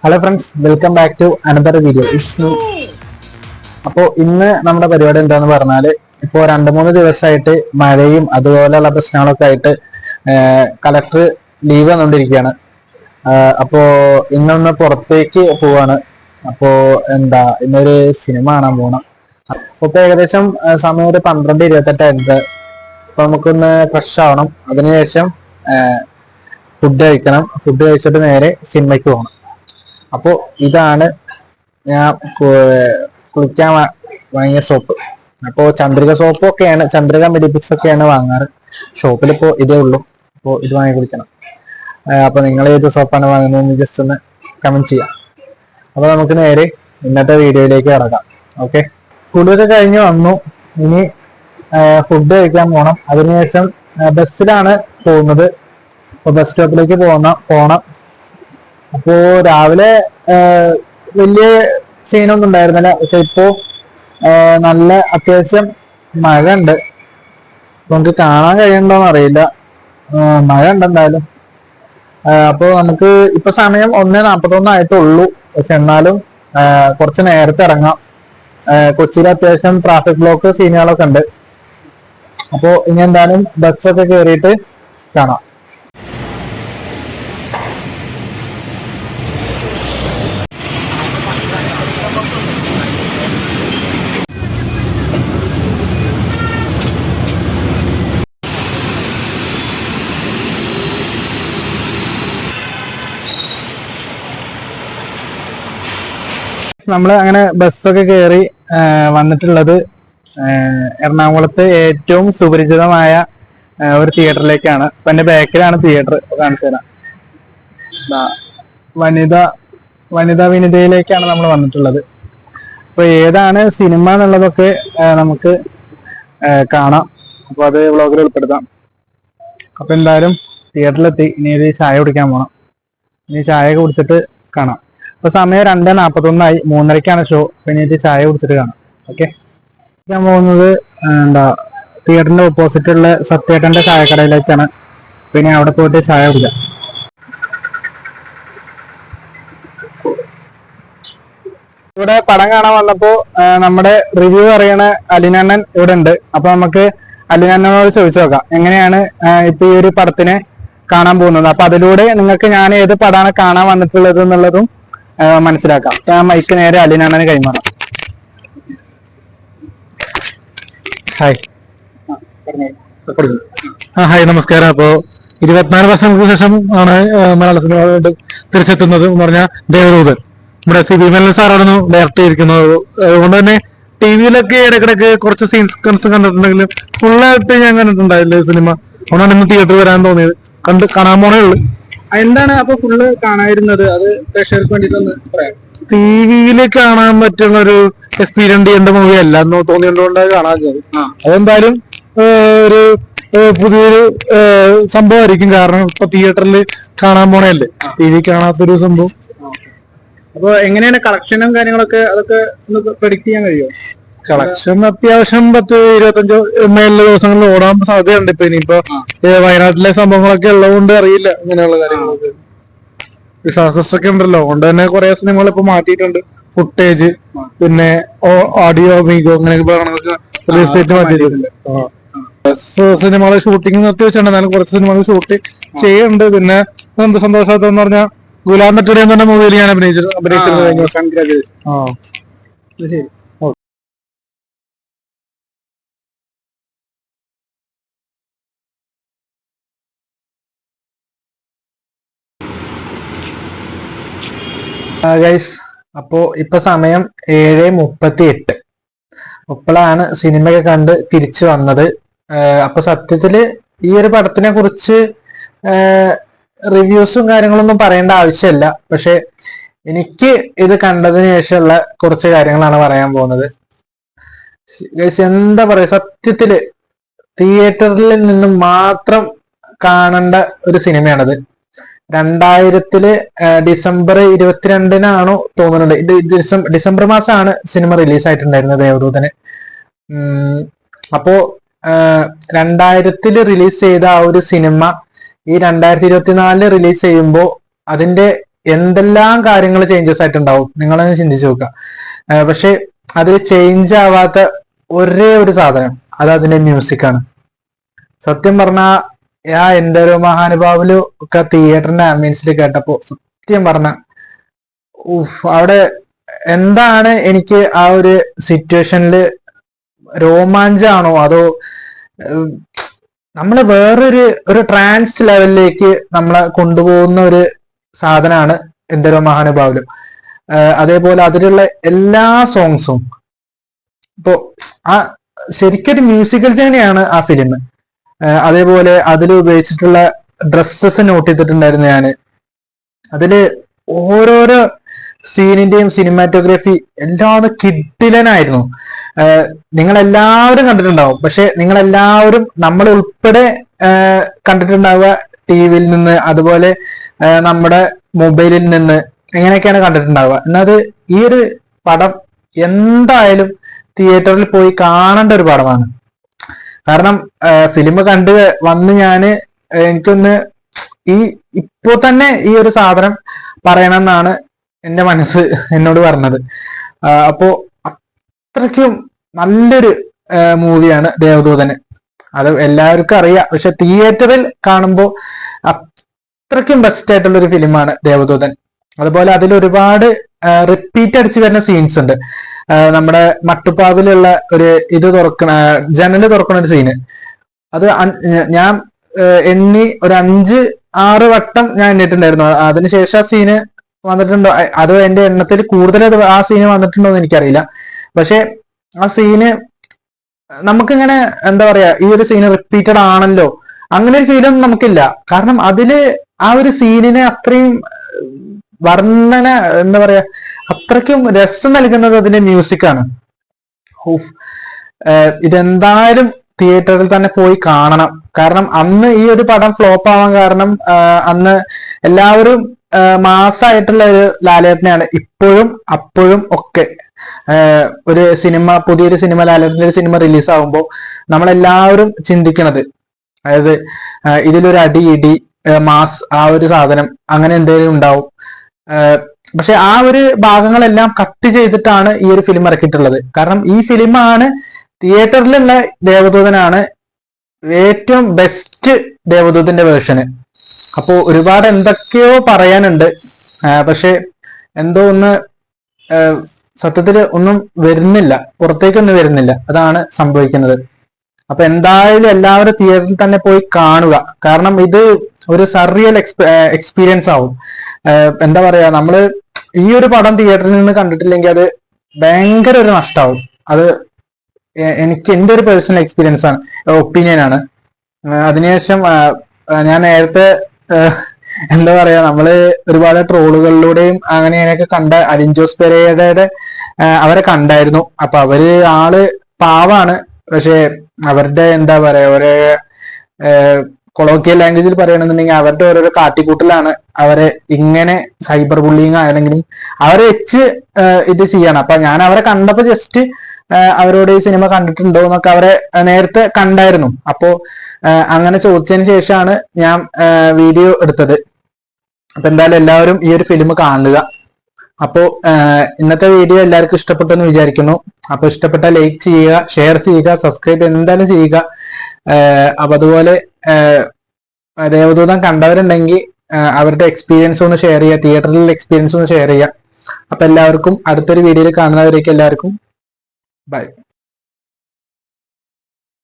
Hello friends, welcome back to another video. It's new. അപ്പോൾ ഇന്ന് നമ്മുടെ പരിപാടി എന്താന്ന് പറഞ്ഞാല്, ഇപ്പോൾ 2-3 ദിവസമായിട്ട് മഴയും അതുപോലെയുള്ള പ്രശ്നങ്ങളൊക്കെ ആയിട്ട് കളക്ടർ ലീവ് വന്നുകൊണ്ടിരിക്കുകയാണ്. അപ്പോ ഇന്നൊന്ന് പുറത്തേക്ക് പോവാണ്. അപ്പോ ഇന്നൊരു സിനിമ കാണാൻ പോകണം. അപ്പൊ ഏകദേശം സമയം ഒരു 12:28 അപ്പൊ നമുക്കൊന്ന് ഫ്രഷ് ആവണം. അതിനുശേഷം ഫുഡ് കഴിക്കണം. ഫുഡ് കഴിച്ചിട്ട് നേരെ സിനിമയ്ക്ക് പോകണം. അപ്പോ ഇതാണ് ഞാൻ കുളിക്കാൻ വാങ്ങിയ സോപ്പ്. അപ്പോ ചന്ദ്രിക സോപ്പൊക്കെയാണ്, ചന്ദ്രിക മെഡിപ്പിക്സ് ഒക്കെയാണ് വാങ്ങാറ്. ഷോപ്പിലിപ്പോ ഇതേ ഉള്ളൂ. അപ്പോൾ ഇത് വാങ്ങി കുളിക്കണം. അപ്പൊ നിങ്ങൾ ഏത് സോപ്പാണ് വാങ്ങുന്നതെന്ന് ജസ്റ്റ് ഒന്ന് കമന്റ് ചെയ്യാം. അപ്പൊ നമുക്ക് നേരെ ഇന്നത്തെ വീഡിയോയിലേക്ക് കിടക്കാം. ഓക്കെ, കുളിയൊക്കെ കഴിഞ്ഞ് വന്നു. ഇനി ഫുഡ് കഴിക്കാൻ പോകണം. അതിനുശേഷം ബസ്സിലാണ് പോകുന്നത്. അപ്പൊ ബസ് സ്റ്റോപ്പിലേക്ക് പോണം. അപ്പോ രാവിലെ വലിയ സീനൊന്നും ഉണ്ടായിരുന്നില്ല. പക്ഷെ ഇപ്പോ നല്ല അത്യാവശ്യം മഴ ഉണ്ട്. നമുക്ക് കാണാൻ കഴിയണ്ടോന്ന് അറിയില്ല. മഴ ഉണ്ട് എന്തായാലും. അപ്പോ നമുക്ക് ഇപ്പൊ സമയം 1:41 ആയിട്ടുള്ളൂ. പക്ഷെ എന്നാലും കുറച്ച് നേരത്തെ ഇറങ്ങാം. കൊച്ചിയിൽ അത്യാവശ്യം ട്രാഫിക് ബ്ലോക്ക് സീനുകളൊക്കെ ഉണ്ട്. അപ്പോ ഇനി എന്തായാലും ബസ്സൊക്കെ കയറിയിട്ട് കാണാം. നമ്മൾ അങ്ങനെ ബസ്സൊക്കെ കയറി വന്നിട്ടുള്ളത് എറണാകുളത്ത് ഏറ്റവും സുപരിചിതമായ ഒരു തിയേറ്ററിലേക്കാണ്. അപ്പൊ എന്റെ ബാക്കിലാണ് തിയേറ്റർ. കാണിച്ചു തരാം. വനിതാ വിനിതയിലേക്കാണ് നമ്മൾ വന്നിട്ടുള്ളത്. അപ്പൊ ഏതാണ് സിനിമ എന്നുള്ളതൊക്കെ നമുക്ക് കാണാം. അപ്പൊ അത് വ്ളോഗിൽ ഉൾപ്പെടുത്താം. അപ്പൊ എന്തായാലും തിയേറ്ററിലെത്തി. ഇനി ഇത് ചായ കുടിക്കാൻ പോകണം. ഇനി ചായ കുടിച്ചിട്ട് കാണാം. അപ്പൊ സമയം 2:41 3:30ക്കാണ് ഷോ. പിന്നെ ചായ കുടിച്ചിട്ട് കാണാം. ഓക്കെ, ഞാൻ പോകുന്നത് തിയേറ്ററിന്റെ ഓപ്പോസിറ്റുള്ള സത്യേട്ടന്റെ ചായക്കടയിലേക്കാണ്. പിന്നെ അവിടെ പോയിട്ട് ചായ കുടിക്കാം. ഇവിടെ പടം കാണാൻ വന്നപ്പോ നമ്മുടെ റിവ്യൂ അറിയണ അലിനണ്ണൻ ഇവിടെ ഉണ്ട്. അപ്പൊ നമുക്ക് അലിനണ്ണനോട് ചോദിച്ചു നോക്കാം എങ്ങനെയാണ് ഇപ്പൊ ഈ ഒരു പടത്തിനെ കാണാൻ പോകുന്നത്. അപ്പൊ അതിലൂടെ നിങ്ങൾക്ക് ഞാൻ ഏത് പടമാണ് കാണാൻ വന്നിട്ടുള്ളത് എന്നുള്ളതും മനസ്സിലാക്കാം. ഞാൻ മൈക്ക് നേരെ അലിനണ്ണന് കൈമാറാം. ഹായ്. ഹായ്, നമസ്കാരം. അപ്പോ 24 വർഷങ്ങൾക്ക് ശേഷം ആണ് മലയാള സിനിമ തിരിച്ചെത്തുന്നത് എന്ന് പറഞ്ഞാൽ ദേവദൂതൻ. നമ്മുടെ CB മെനൻ സാറാണ് ഡയറക്ട് ചെയ്തിരിക്കുന്നത്. അതുകൊണ്ട് തന്നെ ടിവിയിലൊക്കെ ഇടയ്ക്കിടയ്ക്ക് കുറച്ച് സീൻസ് കണ്ടിട്ടുണ്ടെങ്കിലും ഫുള്ളായിട്ട് ഞാൻ കണ്ടിട്ടുണ്ടായില്ല സിനിമ. അതുകൊണ്ടാണ് ഇന്ന് തിയേറ്ററിൽ വരാൻ തോന്നിയത്. കാണാൻ പോണേ ഉള്ളു. എന്താണ് അപ്പൊ ഫുള്ള് കാണാതിരുന്നത്? അത് പ്രേക്ഷകർക്ക് വേണ്ടിട്ടൊന്ന് പറയാം. ടിവിയിൽ കാണാൻ പറ്റുന്ന ഒരു എക്സ്പീരിയൻസ് ചെയ്യേണ്ട മൂവി അല്ല എന്ന് തോന്നിയതുകൊണ്ട് കാണാൻ. അതെന്തായാലും ഒരു പുതിയൊരു സംഭവമായിരിക്കും. കാരണം ഇപ്പൊ തിയേറ്ററിൽ കാണാൻ പോണല്ലേ, ടിവി കാണാത്തൊരു സംഭവം. അപ്പൊ എങ്ങനെയാണ് കളക്ഷനും കാര്യങ്ങളൊക്കെ, അതൊക്കെ ഒന്ന് പ്രെഡിക്ട് ചെയ്യാൻ കഴിയുമോ? കളക്ഷൻ അത്യാവശ്യം 10-25 മേലുള്ള ദിവസങ്ങളിൽ ഓടാൻ സാധ്യതയുണ്ട്. ഇപ്പൊ ഇനിയിപ്പോ വയനാട്ടിലെ സംഭവങ്ങളൊക്കെ ഉള്ളതുകൊണ്ട് അറിയില്ല ഇങ്ങനെയുള്ള കാര്യങ്ങളൊക്കെ. ഡിസാസ്റ്റേഴ്സ് ഉണ്ടല്ലോ, അതുകൊണ്ട് തന്നെ കുറെ സിനിമകൾ ഇപ്പൊ മാറ്റിയിട്ടുണ്ട്. ഫുട്ടേജ്, പിന്നെ ഓഡിയോ മീഗോ അങ്ങനെയൊക്കെ റിലീസ് ഡേറ്റ് മാറ്റിയിട്ടുണ്ട്. സിനിമകളെ ഷൂട്ടിംഗ് നിർത്തി വെച്ചിട്ടുണ്ട്. എന്നാലും കുറച്ച് സിനിമകൾ ഷൂട്ട് ചെയ്യുന്നുണ്ട്. പിന്നെ എന്ത് സന്തോഷാത്തെന്ന് പറഞ്ഞാൽ ഗുലാം മറ്റൂടെ എന്ന് പറഞ്ഞ മൂവിയിൽ ഞാൻ അഭിനയിച്ചിരുന്നത്. ശരി. ഗൈസ്, അപ്പോ ഇപ്പൊ സമയം 7:38. ഇപ്പോഴാണ് സിനിമയൊക്കെ കണ്ട് തിരിച്ചു വന്നത്. അപ്പൊ സത്യത്തില് ഈ ഒരു പടത്തിനെ കുറിച്ച് റിവ്യൂസും കാര്യങ്ങളൊന്നും പറയേണ്ട ആവശ്യമില്ല. പക്ഷെ എനിക്ക് ഇത് കണ്ടതിന് ശേഷമുള്ള കുറച്ച് കാര്യങ്ങളാണ് പറയാൻ പോകുന്നത്. ഗൈസ്, എന്താ പറയാ, സത്യത്തില് തിയേറ്ററിൽ നിന്നും മാത്രം കാണേണ്ട ഒരു സിനിമയാണത്. 2000 ഡിസംബർ 22-നാണോ തോന്നുന്നുണ്ട്. ഡിസംബർ മാസമാണ് സിനിമ റിലീസ് ആയിട്ടുണ്ടായിരുന്നത്, ദേവദൂതന്. അപ്പോ 2000 റിലീസ് ചെയ്ത ആ ഒരു സിനിമ ഈ 2024 റിലീസ് ചെയ്യുമ്പോൾ അതിന്റെ എന്തെല്ലാം കാര്യങ്ങൾ ചേഞ്ചസ് ആയിട്ടുണ്ടാവും, നിങ്ങളൊന്ന് ചിന്തിച്ചു നോക്കുക. പക്ഷെ അതിൽ ചേഞ്ച് ആവാത്ത ഒരേ ഒരു സാധനം, അത് അതിന്റെ മ്യൂസിക്കാണ്. സത്യം പറഞ്ഞാ എന്റെ ഒരു മഹാനുഭാവിലും ഒക്കെ തിയേറ്ററിന്റെ ആംബിയൻസിൽ കേട്ടപ്പോ സത്യം പറഞ്ഞ അവിടെ എന്താണ് എനിക്ക് ആ ഒരു സിറ്റുവേഷനില് രോമാഞ്ചാണോ അതോ നമ്മള് വേറൊരു ട്രാൻസ് ലെവലിലേക്ക് നമ്മളെ കൊണ്ടുപോകുന്ന ഒരു സാധനമാണ് എന്തൊരു മഹാനുഭാവിലും. അതേപോലെ അതിലുള്ള എല്ലാ സോങ്സും ഇപ്പോ ആ ശരിക്കൊരു മ്യൂസിക്കൽ ജേണിയാണ് ആ ഫിലിം. അതേപോലെ അതിൽ ഉപയോഗിച്ചിട്ടുള്ള ഡ്രസ്സസ് നോട്ട് ചെയ്തിട്ടുണ്ടായിരുന്നു ഞാന്. അതില് ഓരോരോ സീനിന്റെയും സിനിമാറ്റോഗ്രഫി എല്ലാം കിഡിലനായിരുന്നു. നിങ്ങൾ എല്ലാവരും കണ്ടിട്ടുണ്ടാവും, പക്ഷെ നിങ്ങൾ എല്ലാവരും നമ്മൾ ഉൾപ്പെടെ കണ്ടിട്ടുണ്ടാവുക ടിവിയിൽ നിന്ന്, അതുപോലെ നമ്മുടെ മൊബൈലിൽ നിന്ന്, എങ്ങനെയൊക്കെയാണ് കണ്ടിട്ടുണ്ടാവുക. എന്നത് ഈ ഒരു പടം എന്തായാലും തിയേറ്ററിൽ പോയി കാണേണ്ട ഒരു പടമാണ്. കാരണം ഫിലിം കണ്ട് വന്ന് എനിക്കൊന്ന് ഇപ്പോ തന്നെ ഈ ഒരു സാധനം പറയണം എന്നാണ് എന്റെ മനസ്സ് എന്നോട് പറഞ്ഞത്. അപ്പോ അത്രയ്ക്കും നല്ലൊരു മൂവിയാണ് ദേവദൂതന്. അത് എല്ലാവർക്കും അറിയാം, പക്ഷെ തിയേറ്ററിൽ കാണുമ്പോൾ അത്രയ്ക്കും ബെസ്റ്റ് ആയിട്ടുള്ള ഒരു ഫിലിമാണ് ദേവദൂതൻ. അതുപോലെ അതിൽ ഒരുപാട് റിപ്പീറ്റ് അടിച്ചു വരുന്ന സീൻസ് ഉണ്ട്. നമ്മുടെ മട്ടുപ്പാവിലുള്ള ഒരു ജനല് തുറക്കണ ഒരു സീന്, അത് ഞാൻ എണ്ണി ഒരു 5-6 വട്ടം ഞാൻ എണ്ണിട്ടുണ്ടായിരുന്നു. അതിനുശേഷം ആ സീന് വന്നിട്ടുണ്ടോ, അത് എന്റെ എണ്ണത്തിൽ കൂടുതൽ ആ സീന് വന്നിട്ടുണ്ടോ എന്ന് എനിക്കറിയില്ല. പക്ഷെ ആ സീന് നമുക്കിങ്ങനെ എന്താ പറയാ, ഈ ഒരു സീന് റിപ്പീറ്റഡ് ആണല്ലോ അങ്ങനെ ഒരു ഫീലൊന്നും നമുക്കില്ല. കാരണം അതില് ആ ഒരു സീനിനെ അത്രയും വർണ്ണന എന്താ പറയാ, അത്രയ്ക്കും രസം നൽകുന്നത് അതിന്റെ മ്യൂസിക്കാണ്. ഇതെന്തായാലും തിയേറ്ററിൽ തന്നെ പോയി കാണണം. കാരണം അന്ന് ഈ ഒരു പടം ഫ്ലോപ്പ് ആവാൻ കാരണം അന്ന് എല്ലാവരും മാസായിട്ടുള്ള ഒരു ലാലേട്ടനെയാണ് ഇപ്പോഴും അപ്പോഴും ഒക്കെ. ഒരു പുതിയൊരു സിനിമ, ലാലേട്ടന്റെ ഒരു സിനിമ റിലീസ് ആകുമ്പോൾ നമ്മളെല്ലാവരും ചിന്തിക്കണത്, അതായത് ഇതിലൊരു ഇടി മാസ് ആ ഒരു സാധനം അങ്ങനെ എന്തെങ്കിലും ഉണ്ടാവും. പക്ഷെ ആ ഒരു ഭാഗങ്ങളെല്ലാം കട്ട് ചെയ്തിട്ടാണ് ഈ ഒരു ഫിലിം ഇറക്കിയിട്ടുള്ളത്. കാരണം ഈ ഫിലിമാണ് തിയേറ്ററിലുള്ള ദേവദൂതനാണ് ഏറ്റവും ബെസ്റ്റ് ദേവദൂതന്റെ വേർഷന്. അപ്പോ ഒരുപാട് എന്തൊക്കെയോ പറയാനുണ്ട്, പക്ഷെ എന്തോ സത്യത്തില് ഒന്നും വരുന്നില്ല, പുറത്തേക്കൊന്നും വരുന്നില്ല. അതാണ് സംഭവിക്കുന്നത്. അപ്പൊ എന്തായാലും എല്ലാവരും തിയേറ്ററിൽ തന്നെ പോയി കാണുക. കാരണം ഇത് ഒരു സർറിയൽ എക്സ്പീരിയൻസ് ആവും. എന്താ പറയാ, നമ്മള് ഈ ഒരു പടം തിയേറ്ററിൽ നിന്ന് കണ്ടിട്ടില്ലെങ്കിൽ അത് ഭയങ്കര ഒരു നഷ്ടമാവും. അത് എന്റെ ഒരു പേഴ്സണൽ എക്സ്പീരിയൻസ് ആണ്, ഒപ്പീനിയൻ ആണ്. അതിനുശേഷം ഞാൻ നേരത്തെ എന്താ പറയാ, നമ്മള് ഒരുപാട് ട്രോളുകളിലൂടെയും അങ്ങനെ ഇങ്ങനെയൊക്കെ കണ്ട അലിൻ ജോസ് പെരേരയുടെ അവരെ കണ്ടായിരുന്നു. അപ്പൊ അവര് ആള് പാവാണ്, പക്ഷെ അവരുടെ എന്താ പറയാ, ഒരേ കൊളോക്കിയൽ ലാംഗ്വേജിൽ പറയണമെന്നുണ്ടെങ്കിൽ അവരുടെ ഓരോരോ കാട്ടിക്കൂട്ടലാണ് അവരെ ഇങ്ങനെ സൈബർ ബുള്ളിങ് ആണെങ്കിലും അവരെ വെച്ച് ഇത് ചെയ്യണം. അപ്പൊ ഞാൻ അവരെ കണ്ടപ്പോ ജസ്റ്റ് അവരോട് ഈ സിനിമ കണ്ടിട്ടുണ്ടോ എന്നൊക്കെ അവരെ നേരത്തെ കണ്ടായിരുന്നു. അപ്പോ അങ്ങനെ ചോദിച്ചതിന് ശേഷമാണ് ഞാൻ വീഡിയോ എടുത്തത്. അപ്പൊ എന്തായാലും എല്ലാവരും ഈ ഒരു ഫിലിം കാണുക. അപ്പോ ഇന്നത്തെ വീഡിയോ എല്ലാവർക്കും ഇഷ്ടപ്പെട്ടു എന്ന് വിചാരിക്കുന്നു. അപ്പൊ ഇഷ്ടപ്പെട്ട ലൈക്ക് ചെയ്യുക, ഷെയർ ചെയ്യുക, സബ്സ്ക്രൈബ് എന്തായാലും ചെയ്യുക. അപ്പൊ അതുപോലെ ദേവദൂതൻ കണ്ടവരുണ്ടെങ്കിൽ അവരുടെ എക്സ്പീരിയൻസ് ഒന്ന് ഷെയർ ചെയ്യുക, തിയേറ്ററിലെ എക്സ്പീരിയൻസ് ഒന്ന് ഷെയർ ചെയ്യുക. അപ്പൊ എല്ലാവർക്കും അടുത്തൊരു വീഡിയോയിൽ കാണുന്നവരേക്ക് എല്ലാവർക്കും ബൈ.